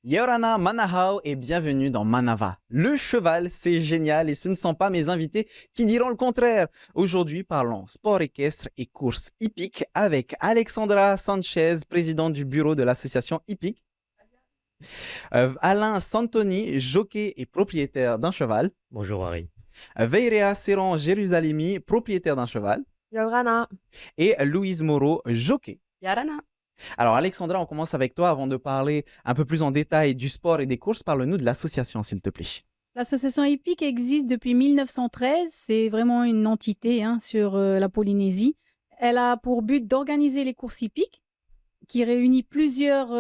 Yorana, Manahao et bienvenue dans Manava. Le cheval, c'est génial et ce ne sont pas mes invités qui diront le contraire. Aujourd'hui, parlons sport équestre et course hippique avec Alexandra Sanchez, présidente du bureau de l'association hippique, Alain Santoni, jockey et propriétaire d'un cheval, Bonjour Harry. Veirea Serran Jérusalemi, propriétaire d'un cheval, Yorana. et Louise Moreau, jockey. Yarana. Alors Alexandra, on commence avec toi avant de parler un peu plus en détail du sport et des courses. Parle-nous de l'association, s'il te plaît. L'association hippique existe depuis 1913. C'est vraiment une entité sur la Polynésie. Elle a pour but d'organiser les courses hippiques qui réunit plusieurs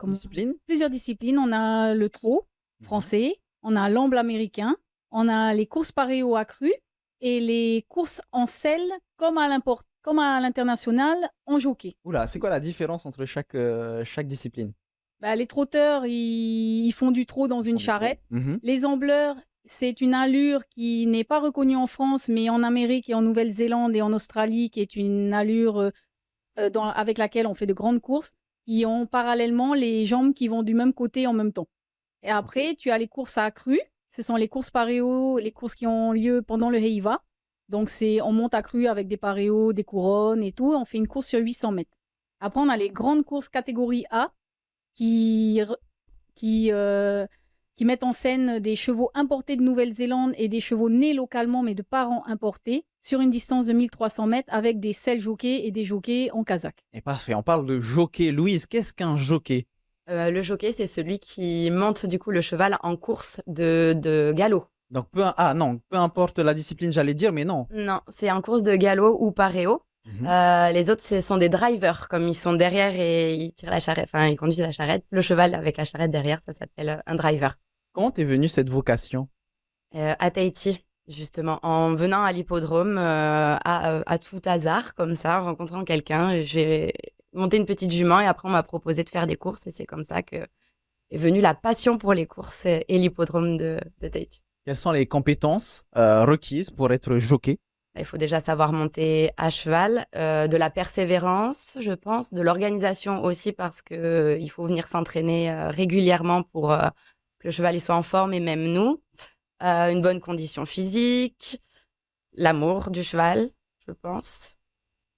Discipline. plusieurs disciplines. On a le trot français, on a l'amble américain, on a les courses paréo accrues et les courses en selle comme à l'international en jockey. Oula, c'est quoi la différence entre chaque discipline? Les trotteurs, ils font du trot dans une charrette. Mhm. Les ambleurs, c'est une allure qui n'est pas reconnue en France, mais en Amérique et en Nouvelle-Zélande et en Australie, qui est une allure avec laquelle on fait de grandes courses, qui ont parallèlement les jambes qui vont du même côté en même temps. Et après, tu as les courses à accru. Ce sont les courses paréo, les courses qui ont lieu pendant le Heiva. Donc, on monte à cru avec des paréos, des couronnes et tout. On fait une course sur 800 mètres. Après, on a les grandes courses catégorie A qui mettent en scène des chevaux importés de Nouvelle-Zélande et des chevaux nés localement, mais de parents importés, sur une distance de 1300 mètres avec des selles jockeys et des jockeys en kazakh. Et parfait, on parle de jockey. Louise, qu'est-ce qu'un jockey? Le jockey, c'est celui qui monte du coup le cheval en course de galop. Donc, peu importe la discipline, j'allais dire, mais non. Non, c'est en course de galop ou paréo. Mhm. Les autres, ce sont des drivers, comme ils sont derrière et ils tirent la charrette, enfin ils conduisent la charrette. Le cheval avec la charrette derrière, ça s'appelle un driver. Comment t'es venue cette vocation? À Tahiti, justement, en venant à l'hippodrome, à tout hasard, comme ça, en rencontrant quelqu'un, j'ai monté une petite jument et après on m'a proposé de faire des courses et c'est comme ça que est venue la passion pour les courses et l'hippodrome de Tahiti. Quelles sont les compétences requises pour être jockey? Il faut déjà savoir monter à cheval, de la persévérance, je pense, de l'organisation aussi parce que il faut venir s'entraîner régulièrement pour que le cheval il soit en forme et même nous. Une bonne condition physique, l'amour du cheval, je pense.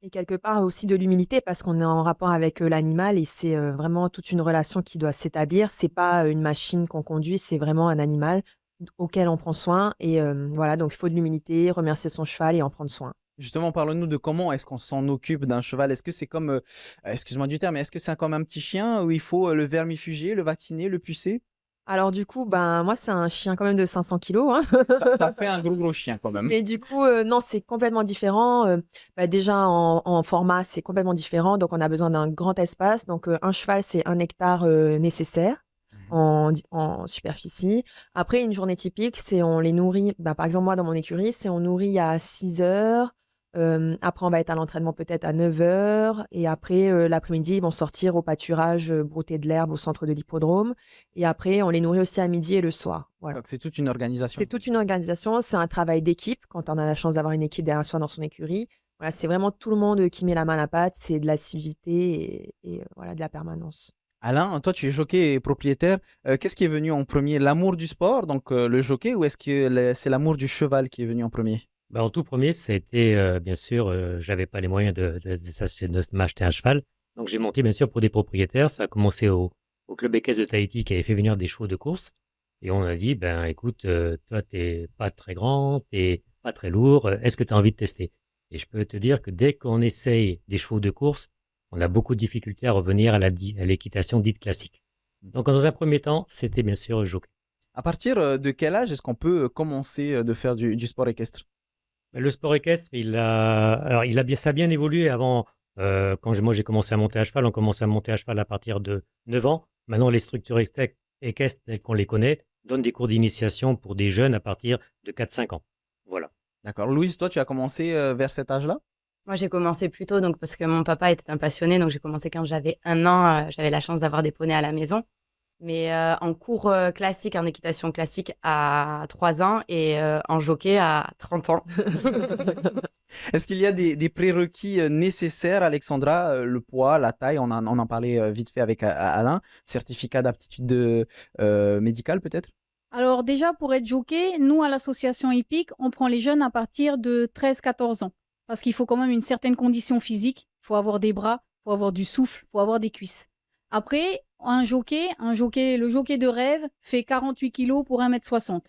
Et quelque part aussi de l'humilité parce qu'on est en rapport avec l'animal et c'est vraiment toute une relation qui doit s'établir. C'est pas une machine qu'on conduit, c'est vraiment un animal auquel on prend soin. Et voilà, donc il faut de l'humilité, remercier son cheval et en prendre soin. Justement, parle-nous de comment est-ce qu'on s'en occupe d'un cheval. Est-ce que c'est comme, excuse-moi du terme, mais est-ce que c'est comme un petit chien où il faut le vermifuger, le vacciner, le pucer? Alors du coup, moi c'est un chien quand même de 500 kilos, hein. Ça fait un gros chien quand même. Mais du coup, non, c'est complètement différent. Déjà en format, c'est complètement différent. Donc on a besoin d'un grand espace. Donc un cheval, c'est 1 hectare nécessaire en superficie. Après, une journée typique, c'est on les nourrit. Par exemple, moi, dans mon écurie, c'est on nourrit à 6 heures. Après, on va être à l'entraînement peut-être à 9 heures. Et après, l'après-midi, ils vont sortir au pâturage, brouter de l'herbe au centre de l'hippodrome. Et après, on les nourrit aussi à midi et le soir. Voilà. Donc c'est toute une organisation. C'est toute une organisation, c'est un travail d'équipe quand on a la chance d'avoir une équipe derrière soi dans son écurie. Voilà, c'est vraiment tout le monde qui met la main à la pâte, c'est de l'assiduité et voilà, de la permanence. Alain, toi tu es jockey et propriétaire. Qu'est-ce qui est venu en premier? L'amour du sport, donc le jockey, ou est-ce que c'est l'amour du cheval qui est venu en premier? En tout premier, c'était bien sûr, je n'avais pas les moyens de m'acheter un cheval. Donc j'ai monté bien sûr pour des propriétaires. Ça a commencé au club équestre de Tahiti qui avait fait venir des chevaux de course. Et on a dit, écoute, toi t'es pas très grand, t'es pas très lourd, est-ce que tu as envie de tester? Et je peux te dire que dès qu'on essaye des chevaux de course, on a beaucoup de difficultés à revenir à l'équitation dite classique. Donc dans un premier temps, c'était bien sûr le jockey. À partir de quel âge est-ce qu'on peut commencer de faire du sport équestre? Le sport équestre, ça a bien évolué avant. Quand moi j'ai commencé à monter à cheval, on commençait à monter à cheval à partir de 9 ans. Maintenant, les structures équestres telles qu'on les connaît donnent des cours d'initiation pour des jeunes à partir de 4-5 ans. Voilà. D'accord. Louise, toi, tu as commencé vers cet âge-là? Moi, j'ai commencé plus tôt donc parce que mon papa était un passionné, donc j'ai commencé quand j'avais 1 an. J'avais la chance d'avoir des poneys à la maison. Mais en cours classique, en équitation classique à 3 ans et en jockey à 30 ans. Est-ce qu'il y a des prérequis nécessaires, Alexandra? Le poids, la taille, on en parlait vite fait avec Alain. Certificat d'aptitude médicale peut-être? Alors déjà, pour être jockey, nous, à l'association hippique, on prend les jeunes à partir de 13-14 ans. Parce qu'il faut quand même une certaine condition physique. Il faut avoir des bras, il faut avoir du souffle, il faut avoir des cuisses. Après, le jockey de rêve fait 48 kilos pour 1,60 m.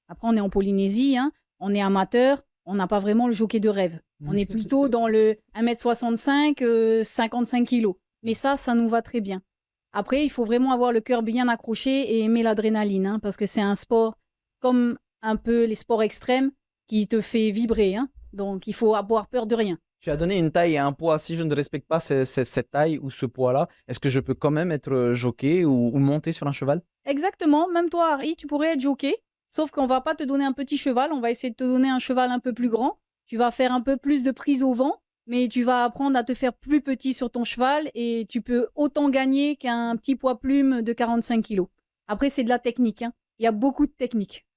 Après, on est en Polynésie, hein, on est amateur, on n'a pas vraiment le jockey de rêve. On est plutôt dans le 1,65 m, 55 kilos. Mais ça nous va très bien. Après, il faut vraiment avoir le cœur bien accroché et aimer l'adrénaline, hein, parce que c'est un sport comme un peu les sports extrêmes qui te fait vibrer. Hein. Donc, il faut avoir peur de rien. Tu as donné une taille et un poids. Si je ne respecte pas cette taille ou ce poids-là, est-ce que je peux quand même être jockey ou monter sur un cheval? Exactement. Même toi, Harry, tu pourrais être jockey. Sauf qu'on va pas te donner un petit cheval. On va essayer de te donner un cheval un peu plus grand. Tu vas faire un peu plus de prise au vent. Mais tu vas apprendre à te faire plus petit sur ton cheval et tu peux autant gagner qu'un petit poids plume de 45 kilos. Après, c'est de la technique. Hein. Il y a beaucoup de techniques.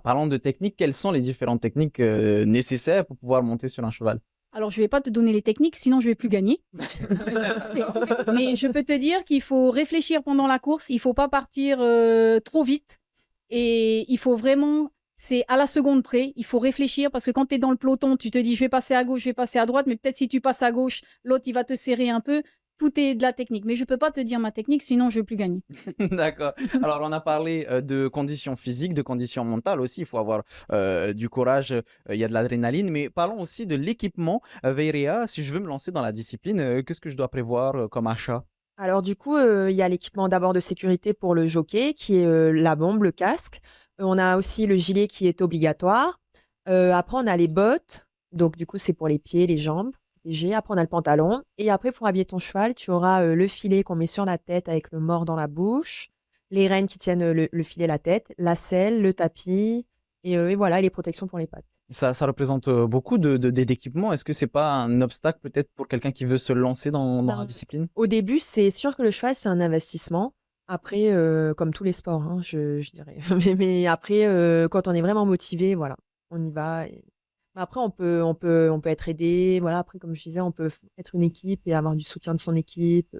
Parlons de technique. Quelles sont les différentes techniques nécessaires pour pouvoir monter sur un cheval? Alors, je ne vais pas te donner les techniques, sinon je ne vais plus gagner. Mais je peux te dire qu'il faut réfléchir pendant la course. Il ne faut pas partir trop vite. Et il faut vraiment... C'est à la seconde près, il faut réfléchir parce que quand tu es dans le peloton, tu te dis je vais passer à gauche, je vais passer à droite, mais peut-être si tu passes à gauche, l'autre il va te serrer un peu. Tout est de la technique, mais je ne peux pas te dire ma technique, sinon je ne vais plus gagner. D'accord. Alors, on a parlé de conditions physiques, de conditions mentales aussi. Il faut avoir du courage, il y a de l'adrénaline, mais parlons aussi de l'équipement. Veiria, si je veux me lancer dans la discipline, qu'est-ce que je dois prévoir comme achat? Alors du coup, il y a l'équipement d'abord de sécurité pour le jockey, qui est la bombe, le casque. On a aussi le gilet qui est obligatoire. Après, on a les bottes. Donc du coup, c'est pour les pieds, les jambes. Léger. Après, on a le pantalon. Et après, pour habiller ton cheval, tu auras le filet qu'on met sur la tête avec le mors dans la bouche, les rênes qui tiennent le filet à la tête, la selle, le tapis, et voilà, et les protections pour les pattes. Ça représente beaucoup d'équipements. Est-ce que c'est pas un obstacle peut-être pour quelqu'un qui veut se lancer dans la discipline? Au début, c'est sûr que le cheval, c'est un investissement. Après, comme tous les sports, hein, je dirais. Mais après, quand on est vraiment motivé, voilà, on y va. Mais après, on peut être aidé. Voilà, après, comme je disais, on peut être une équipe et avoir du soutien de son équipe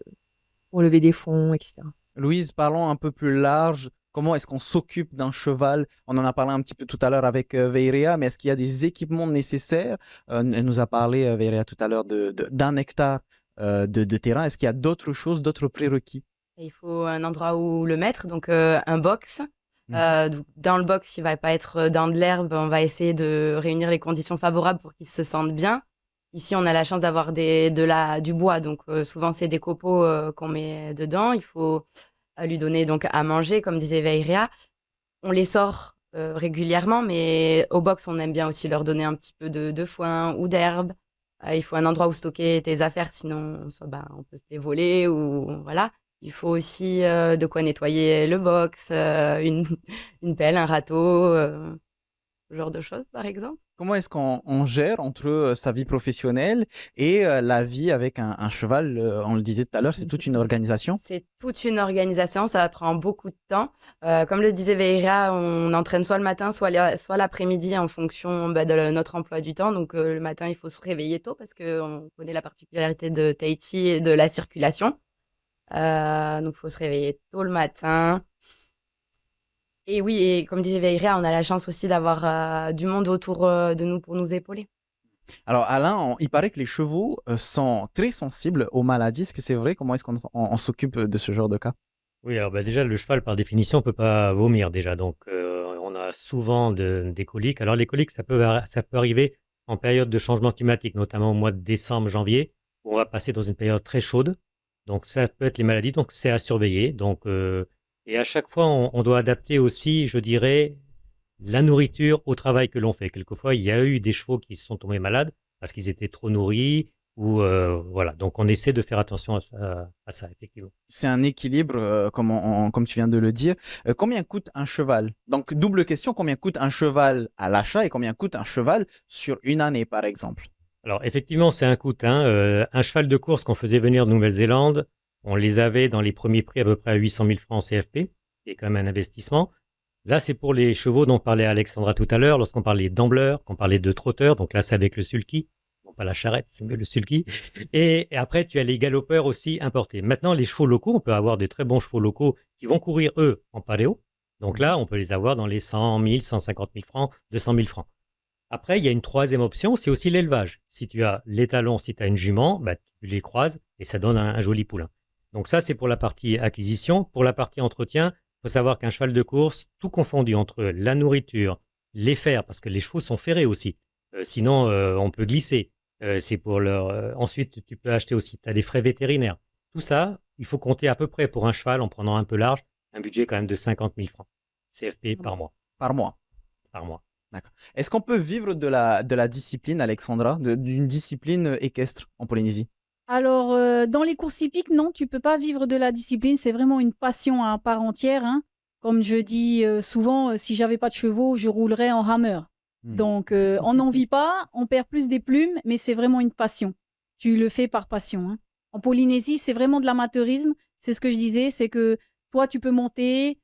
pour lever des fonds, etc. Louise, parlons un peu plus large. Comment est-ce qu'on s'occupe d'un cheval? On en a parlé un petit peu tout à l'heure avec Veiria, mais est-ce qu'il y a des équipements nécessaires? Elle nous a parlé, Veiria, tout à l'heure d'un hectare de terrain. Est-ce qu'il y a d'autres choses, d'autres prérequis? Et il faut un endroit où le mettre, donc un box. Dans le box, il ne va pas être dans de l'herbe. On va essayer de réunir les conditions favorables pour qu'il se sente bien. Ici, on a la chance d'avoir du bois, donc souvent c'est des copeaux qu'on met dedans. Il faut lui donner donc à manger, comme disait Veiria. On les sort régulièrement, mais au box, on aime bien aussi leur donner un petit peu de foin ou d'herbe. Il faut un endroit où stocker tes affaires, sinon on peut se les voler ou voilà. Il faut aussi de quoi nettoyer le box, une pelle, un râteau, ce genre de choses, par exemple. Comment est-ce qu'on gère entre sa vie professionnelle et la vie avec un cheval? On le disait tout à l'heure, c'est toute une organisation. C'est toute une organisation, ça prend beaucoup de temps. Comme le disait Veiria, on entraîne soit le matin, soit l'après-midi en fonction de notre emploi du temps. Donc le matin, il faut se réveiller tôt parce qu'on connaît la particularité de Tahiti et de la circulation. Donc il faut se réveiller tôt le matin. Et oui, et comme disait Veiria, on a la chance aussi d'avoir du monde autour de nous pour nous épauler. Alors Alain, il paraît que les chevaux sont très sensibles aux maladies. Est-ce que c'est vrai? Comment est-ce qu'on s'occupe de ce genre de cas? Oui, alors déjà, le cheval, par définition, ne peut pas vomir déjà. Donc, on a souvent des coliques. Alors, les coliques, ça peut arriver en période de changement climatique, notamment au mois de décembre, janvier, où on va passer dans une période très chaude. Donc, ça peut être les maladies. Donc, c'est à surveiller. Donc, et à chaque fois, on doit adapter aussi, je dirais, la nourriture au travail que l'on fait. Quelquefois, il y a eu des chevaux qui se sont tombés malades parce qu'ils étaient trop nourris ou voilà. Donc, on essaie de faire attention à ça, effectivement. C'est un équilibre, comme tu viens de le dire. Combien coûte un cheval? Donc, double question, combien coûte un cheval à l'achat et combien coûte un cheval sur une année, par exemple? Alors, effectivement, c'est un coût. Un cheval de course qu'on faisait venir de Nouvelle-Zélande, On les avait dans les premiers prix à peu près à 800 000 francs CFP, qui est quand même un investissement. Là, c'est pour les chevaux dont parlait Alexandra tout à l'heure, lorsqu'on parlait d'ambleur, qu'on parlait de trotteur, donc là, c'est avec le sulky. Non, pas la charrette, c'est mieux le sulky. Et après, tu as les galopeurs aussi importés. Maintenant, les chevaux locaux, on peut avoir de très bons chevaux locaux qui vont courir, eux, en paléo. Donc là, on peut les avoir dans les 100 000, 150 000 francs, 200 000 francs. Après, il y a une troisième option, c'est aussi l'élevage. Si tu as l'étalon, si tu as une jument, bah, tu les croises et ça donne un joli poulain. Donc ça, c'est pour la partie acquisition. Pour la partie entretien, il faut savoir qu'un cheval de course, tout confondu entre la nourriture, les fers, parce que les chevaux sont ferrés aussi. Sinon, on peut glisser. C'est pour leur. Ensuite, tu peux acheter aussi. Tu as des frais vétérinaires. Tout ça, il faut compter à peu près pour un cheval, en prenant un peu large, un budget quand même de 50 000 francs CFP par mois. Par mois. Par mois. D'accord. Est-ce qu'on peut vivre de la discipline, Alexandra, d'une discipline équestre en Polynésie? Alors, dans les courses hippiques, non, tu peux pas vivre de la discipline. C'est vraiment une passion à part entière, hein. Comme je dis souvent, si j'avais pas de chevaux, je roulerais en hammer. Donc, on n'en vit pas, on perd plus des plumes, mais c'est vraiment une passion. Tu le fais par passion, hein. En Polynésie, c'est vraiment de l'amateurisme. C'est ce que je disais, c'est que toi, tu peux monter,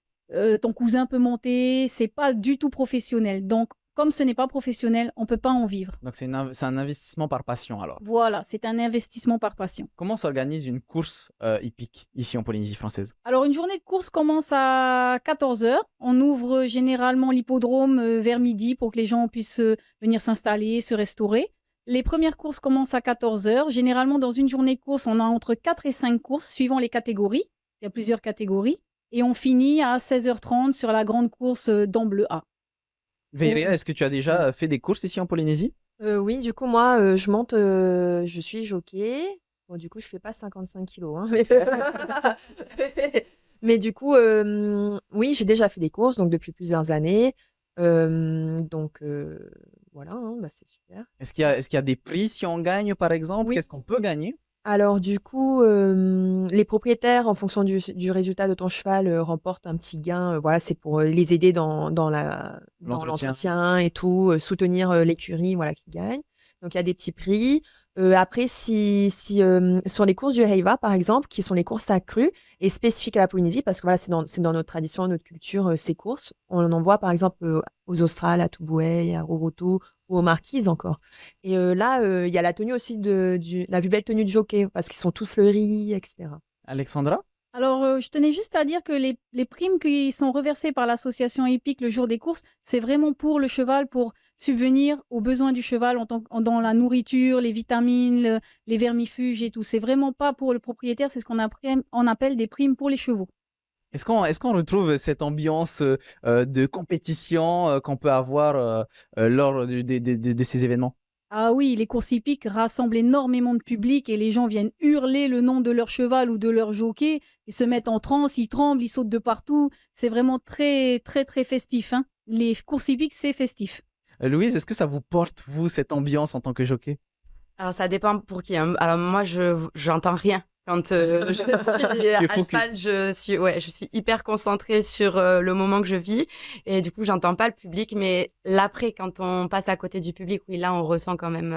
ton cousin peut monter. C'est pas du tout professionnel. Donc, comme ce n'est pas professionnel, on peut pas en vivre. Donc c'est un investissement par passion alors. Voilà, c'est un investissement par passion. Comment s'organise une course hippique ici en Polynésie française? Alors, une journée de course commence à 14 heures. On ouvre généralement l'hippodrome vers midi pour que les gens puissent venir s'installer, se restaurer. Les premières courses commencent à 14 heures. Généralement, dans une journée de course, on a entre 4 et 5 courses suivant les catégories. Il y a plusieurs catégories. Et on finit à 16h30 sur la grande course d'Amble A. Veiria, est-ce que tu as déjà fait des courses ici en Polynésie? Oui, du coup, moi, je monte, je suis jockey. Bon, du coup, je fais pas 55 kilos, hein, mais du coup, oui, j'ai déjà fait des courses, donc depuis plusieurs années. Donc, voilà, hein, bah, c'est super. Est-ce qu'il y a des prix si on gagne par exemple? Oui. Qu'est-ce qu'on peut gagner? Alors, du coup, les propriétaires, en fonction du résultat de ton cheval, remportent un petit gain. Voilà, c'est pour les aider dans l'entretien et tout, soutenir l'écurie, voilà, qui gagne. Donc, il y a des petits prix. Après, si sur les courses du Heiva, par exemple, qui sont les courses accrues et spécifiques à la Polynésie, parce que voilà, c'est dans notre tradition, notre culture, ces courses. On en voit, par exemple, aux Australes, à Tubuai, à Rorotu, ou aux Marquises encore. Et là, il y a la tenue aussi la plus belle tenue de jockey, parce qu'ils sont tous fleuris, etc. Alexandra? Alors, je tenais juste à dire que les primes qui sont reversées par l'association hippique le jour des courses, c'est vraiment pour le cheval, pour subvenir aux besoins du cheval dans la nourriture, les vitamines, les vermifuges et tout. C'est vraiment pas pour le propriétaire, c'est ce qu'on appelle des primes pour les chevaux. Est-ce qu'on retrouve cette ambiance de compétition qu'on peut avoir lors de ces événements? Ah oui, les courses hippiques rassemblent énormément de public et les gens viennent hurler le nom de leur cheval ou de leur jockey. Ils se mettent en transe, ils tremblent, ils sautent de partout. C'est vraiment très, très, très festif, hein. Les courses hippiques, c'est festif. Louise, est-ce que ça vous porte, vous, cette ambiance en tant que jockey? Alors, ça dépend pour qui, hein. Alors, moi, j'entends rien. Quand je suis à cheval, je suis hyper concentrée sur le moment que je vis. Et du coup, j'entends pas le public. Mais l'après, quand on passe à côté du public, oui, là, on ressent quand même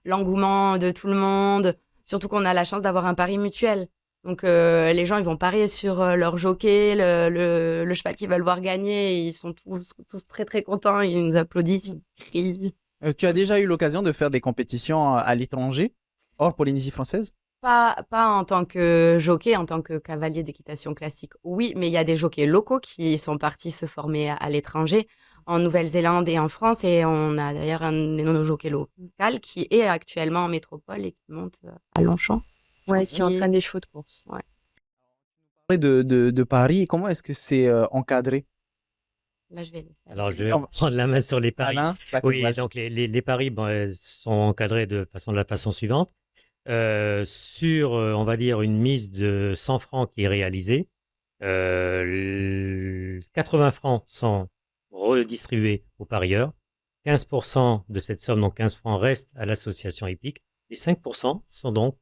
l'engouement de tout le monde. Surtout qu'on a la chance d'avoir un pari mutuel. Donc, les gens, ils vont parier sur leur jockey, le cheval qu'ils veulent voir gagner. Et ils sont tous très, très contents. Ils nous applaudissent, ils crient. Tu as déjà eu l'occasion de faire des compétitions à l'étranger, hors Polynésie française? Pas en tant que jockey, en tant que cavalier d'équitation classique. Oui, mais il y a des jockeys locaux qui sont partis se former à l'étranger, en Nouvelle-Zélande et en France. Et on a d'ailleurs un de nos jockeys local qui est actuellement en métropole et qui monte à Longchamp. Ouais, qui entraîne des chevaux de course. Ouais. De Paris, comment est-ce que c'est encadré? Là, je vais laisser. Alors, je vais prendre la main sur les paris. Alain, Oui, donc les paris sont encadrés de la façon suivante. Sur, on va dire, une mise de 100 francs qui est réalisée, 80 francs sont redistribués aux parieurs, 15% de cette somme, donc 15 francs, restent à l'association hippique, et 5% sont donc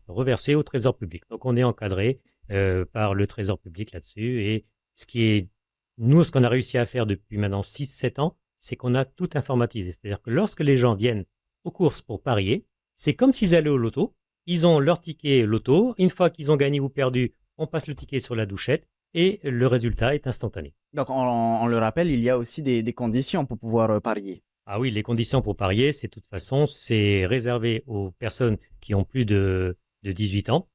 reversés au trésor public. Donc on est encadré par le trésor public là-dessus, et ce qu'on a réussi à faire depuis maintenant 6-7 ans, c'est qu'on a tout informatisé. C'est-à-dire que lorsque les gens viennent aux courses pour parier, c'est comme s'ils allaient au loto, Ils ont leur ticket loto. Une fois qu'ils ont gagné ou perdu, on passe le ticket sur la douchette et le résultat est instantané. Donc, on le rappelle, il y a aussi des conditions pour pouvoir parier. Ah oui, les conditions pour parier, c'est de toute façon, c'est réservé aux personnes qui ont plus de 18 ans.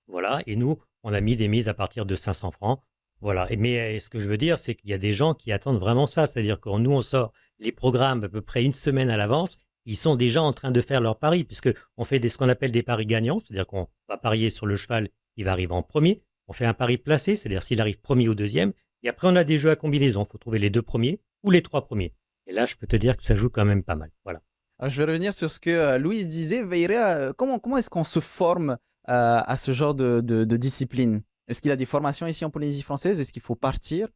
Voilà, et nous, on a mis des mises à partir de 500 francs. Voilà, mais ce que je veux dire, c'est qu'il y a des gens qui attendent vraiment ça. C'est-à-dire que nous, on sort les programmes à peu près une semaine à l'avance. Ils sont déjà en train de faire leurs paris, puisqu'on fait ce qu'on appelle des paris gagnants. C'est-à-dire qu'on va parier sur le cheval, il va arriver en premier. On fait un pari placé, c'est-à-dire s'il arrive premier ou deuxième. Et après, on a des jeux à combinaison. Il faut trouver les 2 premiers ou les 3 premiers. Et là, je peux te dire que ça joue quand même pas mal. Voilà. Alors, je vais revenir sur ce que Louise disait. Veiria, comment est-ce qu'on se forme à ce genre de discipline? Est-ce qu'il y a des formations ici en Polynésie française? Est-ce qu'il faut partir?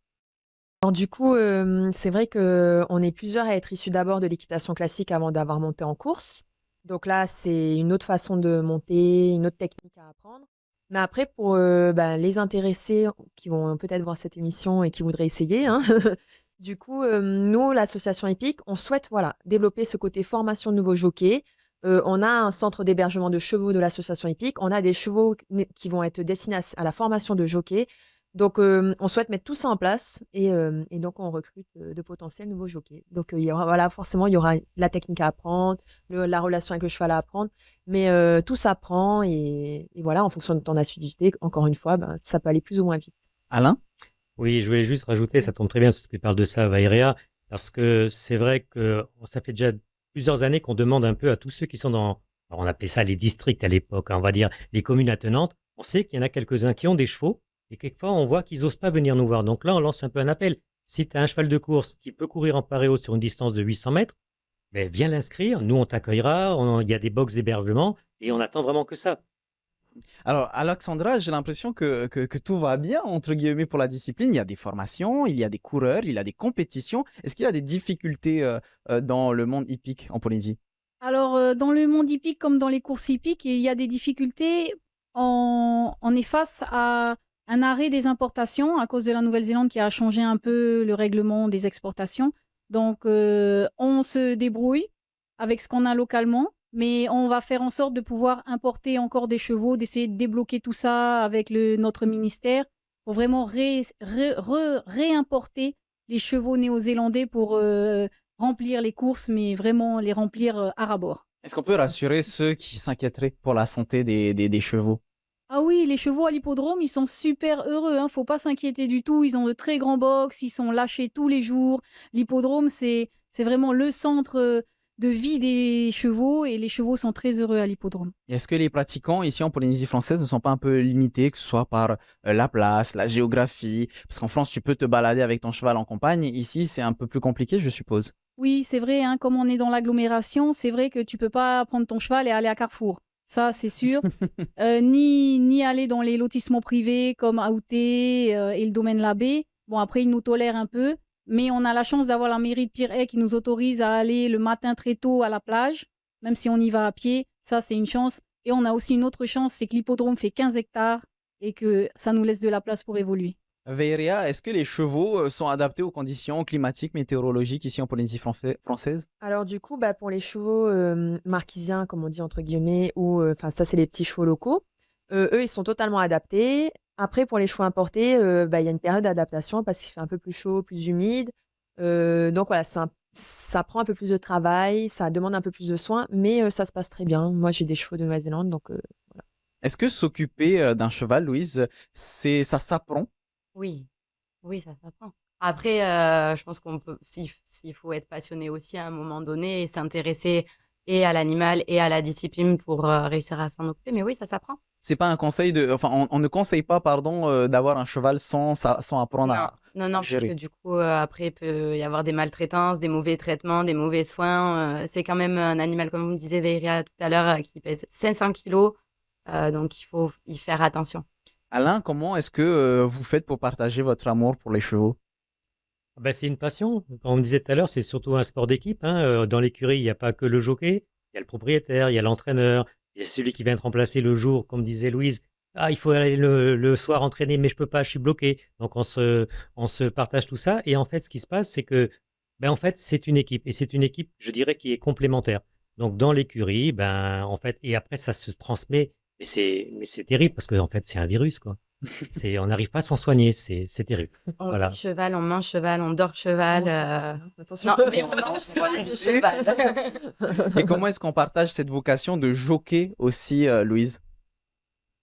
Alors du coup, c'est vrai qu'on est plusieurs à être issus d'abord de l'équitation classique avant d'avoir monté en course. Donc là, c'est une autre façon de monter, une autre technique à apprendre. Mais après, pour les intéressés qui vont peut-être voir cette émission et qui voudraient essayer, hein, du coup, nous, l'association EPIC, on souhaite développer ce côté formation de nouveaux jockeys. On a un centre d'hébergement de chevaux de l'association EPIC. On a des chevaux qui vont être destinés à la formation de jockeys. Donc, on souhaite mettre tout ça en place et donc on recrute de potentiels nouveaux jockeys. Donc, forcément, il y aura la technique à apprendre, la relation avec le cheval à apprendre, mais tout s'apprend et voilà, en fonction de ton assiduité, encore une fois, ça peut aller plus ou moins vite. Alain? Oui, je voulais juste rajouter, ça tombe très bien ce que tu parles de ça, Vairea, parce que c'est vrai que ça fait déjà plusieurs années qu'on demande un peu à tous ceux qui sont alors on appelait ça les districts à l'époque, hein, on va dire les communes attenantes. On sait qu'il y en a quelques-uns qui ont des chevaux et quelquefois on voit qu'ils n'osent pas venir nous voir. Donc là, on lance un peu un appel. Si tu as un cheval de course qui peut courir en paréo sur une distance de 800 mètres, viens l'inscrire, nous on t'accueillera, il y a des box d'hébergement et on attend vraiment que ça. Alors, Alexandra, j'ai l'impression que tout va bien, entre guillemets, pour la discipline. Il y a des formations, il y a des coureurs, il y a des compétitions. Est-ce qu'il y a des difficultés dans le monde hippique en Polynésie? Alors, dans le monde hippique comme dans les courses hippiques, il y a des difficultés. On est face à un arrêt des importations à cause de la Nouvelle-Zélande qui a changé un peu le règlement des exportations. Donc, on se débrouille avec ce qu'on a localement, mais on va faire en sorte de pouvoir importer encore des chevaux, d'essayer de débloquer tout ça avec notre ministère pour vraiment réimporter les chevaux néo-zélandais pour remplir les courses, mais vraiment les remplir à ras-bord. Est-ce qu'on peut rassurer ceux qui s'inquiéteraient pour la santé des chevaux? Ah oui, les chevaux à l'hippodrome, ils sont super heureux, hein. Faut pas s'inquiéter du tout. Ils ont de très grands box, ils sont lâchés tous les jours. L'hippodrome, c'est vraiment le centre de vie des chevaux et les chevaux sont très heureux à l'hippodrome. Et est-ce que les pratiquants ici en Polynésie française ne sont pas un peu limités, que ce soit par la place, la géographie? Parce qu'en France, tu peux te balader avec ton cheval en campagne. Ici, c'est un peu plus compliqué, je suppose. Oui, c'est vrai, hein, comme on est dans l'agglomération, c'est vrai que tu peux pas prendre ton cheval et aller à Carrefour. Ça, c'est sûr. Ni aller dans les lotissements privés comme Aouté et le domaine Labbé. Bon, après, ils nous tolèrent un peu. Mais on a la chance d'avoir la mairie de Pirée qui nous autorise à aller le matin très tôt à la plage, même si on y va à pied. Ça, c'est une chance. Et on a aussi une autre chance, c'est que l'hippodrome fait 15 hectares et que ça nous laisse de la place pour évoluer. Veiria, est-ce que les chevaux sont adaptés aux conditions climatiques, météorologiques ici en Polynésie française? Alors du coup, pour les chevaux marquisiens, comme on dit entre guillemets, ou ça c'est les petits chevaux locaux, eux ils sont totalement adaptés. Après pour les chevaux importés, il y a une période d'adaptation parce qu'il fait un peu plus chaud, plus humide. Donc voilà, ça prend un peu plus de travail, ça demande un peu plus de soins, mais ça se passe très bien. Moi j'ai des chevaux de Nouvelle-Zélande, donc voilà. Est-ce que s'occuper d'un cheval, Louise, ça s'apprend? Oui, oui, ça s'apprend. Après, je pense qu'on peut, s'il faut être passionné aussi à un moment donné et s'intéresser et à l'animal et à la discipline pour réussir à s'en occuper. Mais oui, ça s'apprend. C'est pas un conseil on ne conseille pas, pardon, d'avoir un cheval sans apprendre Non, à parce que gérer. du coup, après, il peut y avoir des maltraitances, des mauvais traitements, des mauvais soins. C'est quand même un animal, comme vous me disiez, Veiria, tout à l'heure, qui pèse 500 kilos. Donc, il faut y faire attention. Alain, comment est-ce que vous faites pour partager votre amour pour les chevaux? C'est une passion. Comme on me disait tout à l'heure, c'est surtout un sport d'équipe, hein. Dans l'écurie, il n'y a pas que le jockey, il y a le propriétaire, il y a l'entraîneur, il y a celui qui vient te remplacer le jour, comme disait Louise. Ah, il faut aller le soir entraîner, mais je peux pas, je suis bloqué. Donc on se partage tout ça. Et en fait, ce qui se passe, c'est que, en fait, c'est une équipe. Et c'est une équipe, je dirais, qui est complémentaire. Donc dans l'écurie, ben en fait, et après ça se transmet. Mais c'est terrible parce que en fait c'est un virus quoi. On n'arrive pas à s'en soigner, c'est terrible. On Voilà. vit cheval, on mange cheval, on dort cheval. Attention. Non, mais on mange pas de cheval. Et comment est-ce qu'on partage cette vocation de jockey aussi, Louise?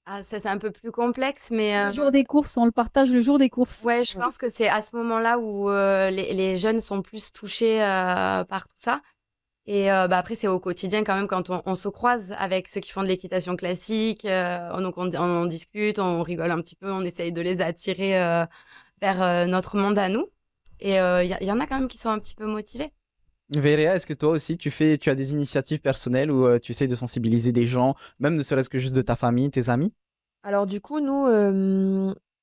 Ah, ça, c'est un peu plus complexe, mais Le jour des courses, on le partage le jour des courses. ouais, je pense que c'est à ce moment-là où les jeunes sont plus touchés par tout ça. Et après, c'est au quotidien quand même quand on se croise avec ceux qui font de l'équitation classique. Donc, on discute, on rigole un petit peu, on essaye de les attirer vers notre monde à nous. Et il y en a quand même qui sont un petit peu motivés. Véréa, est-ce que toi aussi tu as des initiatives personnelles où tu essayes de sensibiliser des gens, même ne serait-ce que juste de ta famille, tes amis? Alors du coup, nous,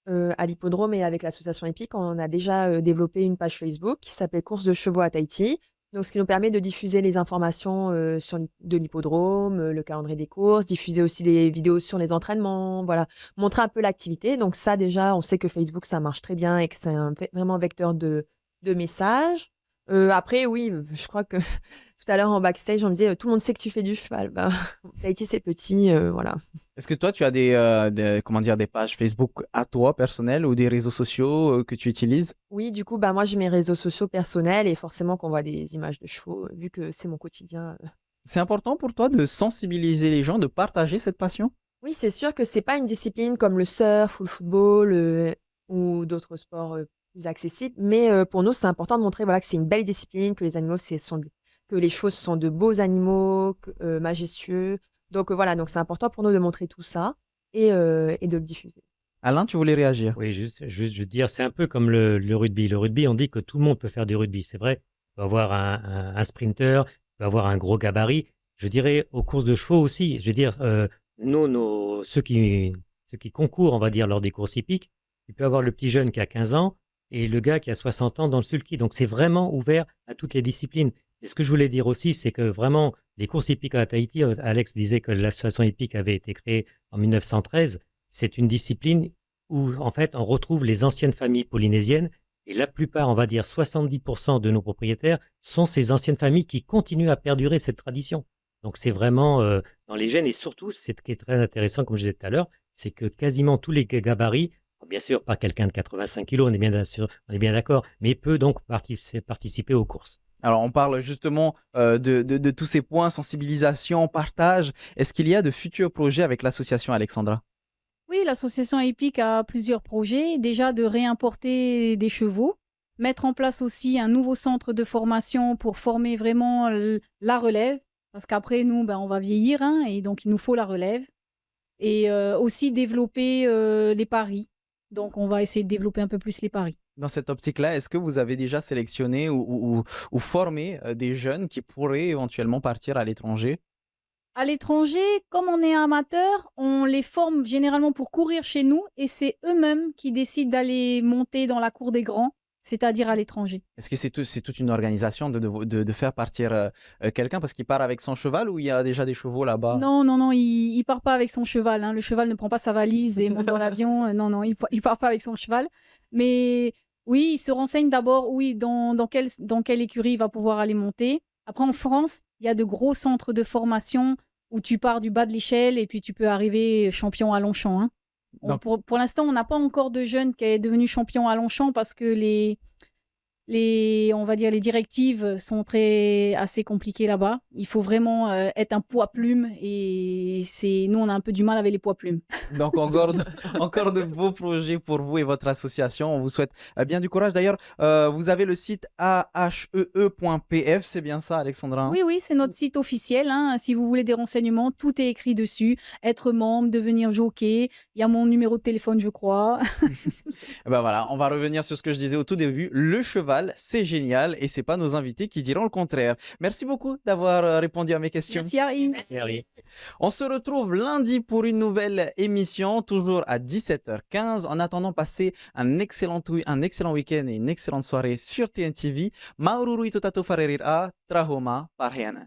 à l'hippodrome et avec l'association Epic, on a déjà développé une page Facebook qui s'appelle Course de chevaux à Tahiti. Donc, ce qui nous permet de diffuser les informations de l'hippodrome, le calendrier des courses, diffuser aussi des vidéos sur les entraînements, voilà, montrer un peu l'activité. Donc ça, déjà, on sait que Facebook, ça marche très bien et que c'est vraiment un vecteur de messages. Après, oui, je crois que tout à l'heure en backstage, on me disait tout le monde sait que tu fais du cheval. Ben, Tahiti, c'est petit, voilà. Est-ce que toi tu as comment dire, des pages Facebook à toi personnelles ou des réseaux sociaux que tu utilises? Oui, du coup, bah, moi, j'ai mes réseaux sociaux personnels et forcément qu'on voit des images de chevaux, vu que c'est mon quotidien. C'est important pour toi de sensibiliser les gens, de partager cette passion? Oui, c'est sûr que c'est pas une discipline comme le surf ou le football ou d'autres sports plus accessibles, mais pour nous, c'est important de montrer voilà, que c'est une belle discipline, que les animaux, que les chevaux sont de beaux animaux, majestueux. Donc voilà, donc c'est important pour nous de montrer tout ça et de le diffuser. Alain, tu voulais réagir? Oui, je veux dire, c'est un peu comme le rugby. Le rugby, on dit que tout le monde peut faire du rugby. C'est vrai, il peut avoir un sprinter, il peut avoir un gros gabarit. Je dirais aux courses de chevaux aussi. Je veux dire, ceux qui concourent, on va dire, lors des courses hippiques, il peut avoir le petit jeune qui a 15 ans et le gars qui a 60 ans dans le sulky. Donc, c'est vraiment ouvert à toutes les disciplines. Et ce que je voulais dire aussi, c'est que vraiment, les courses hippiques à Tahiti, Alex disait que l'association hippique avait été créée en 1913. C'est une discipline où, en fait, on retrouve les anciennes familles polynésiennes et la plupart, on va dire 70% de nos propriétaires sont ces anciennes familles qui continuent à perdurer cette tradition. Donc, c'est vraiment dans les gènes et surtout, c'est ce qui est très intéressant, comme je disais tout à l'heure, c'est que quasiment tous les gabarits, bien sûr, pas quelqu'un de 85 kilos, on est bien d'accord, mais peut donc participer aux courses. Alors, on parle justement de tous ces points, sensibilisation, partage. Est-ce qu'il y a de futurs projets avec l'association, Alexandra? Oui, l'association Epic a plusieurs projets. Déjà de réimporter des chevaux, mettre en place aussi un nouveau centre de formation pour former vraiment la relève. Parce qu'après, nous, on va vieillir hein, et donc il nous faut la relève. Et aussi développer les paris. Donc, on va essayer de développer un peu plus les paris. Dans cette optique-là, est-ce que vous avez déjà sélectionné ou formé des jeunes qui pourraient éventuellement partir à l'étranger? À l'étranger, comme on est amateur, on les forme généralement pour courir chez nous et c'est eux-mêmes qui décident d'aller monter dans la cour des grands, c'est-à-dire à l'étranger. Est-ce que c'est toute une organisation de faire partir quelqu'un parce qu'il part avec son cheval ou il y a déjà des chevaux là-bas? Non, il part pas avec son cheval. Hein. Le cheval ne prend pas sa valise et monte dans l'avion. Non, il part pas avec son cheval. Mais oui, il se renseigne d'abord, oui, dans quelle écurie il va pouvoir aller monter. Après, en France, il y a de gros centres de formation où tu pars du bas de l'échelle et puis tu peux arriver champion à Longchamp. Hein. Pour l'instant, on n'a pas encore de jeune qui est devenu champion à Longchamp parce que on va dire, les directives sont assez compliquées là-bas. Il faut vraiment être un poids-plume et nous, on a un peu du mal avec les poids-plumes. Donc, encore de beaux projets pour vous et votre association. On vous souhaite bien du courage. D'ailleurs, vous avez le site ahee.pf, c'est bien ça, Alexandra? Oui, c'est notre site officiel. Hein. Si vous voulez des renseignements, tout est écrit dessus. Être membre, devenir jockey. Il y a mon numéro de téléphone, je crois. Ben voilà, on va revenir sur ce que je disais au tout début. Le cheval, c'est génial et c'est pas nos invités qui diront le contraire. Merci beaucoup d'avoir répondu à mes questions. Merci, Harry. Merci, Harry. On se retrouve lundi pour une nouvelle émission, toujours à 17h15. En attendant, passez un excellent week-end et une excellente soirée sur TNTV. Maururu itotato farerira, trahoma parhena.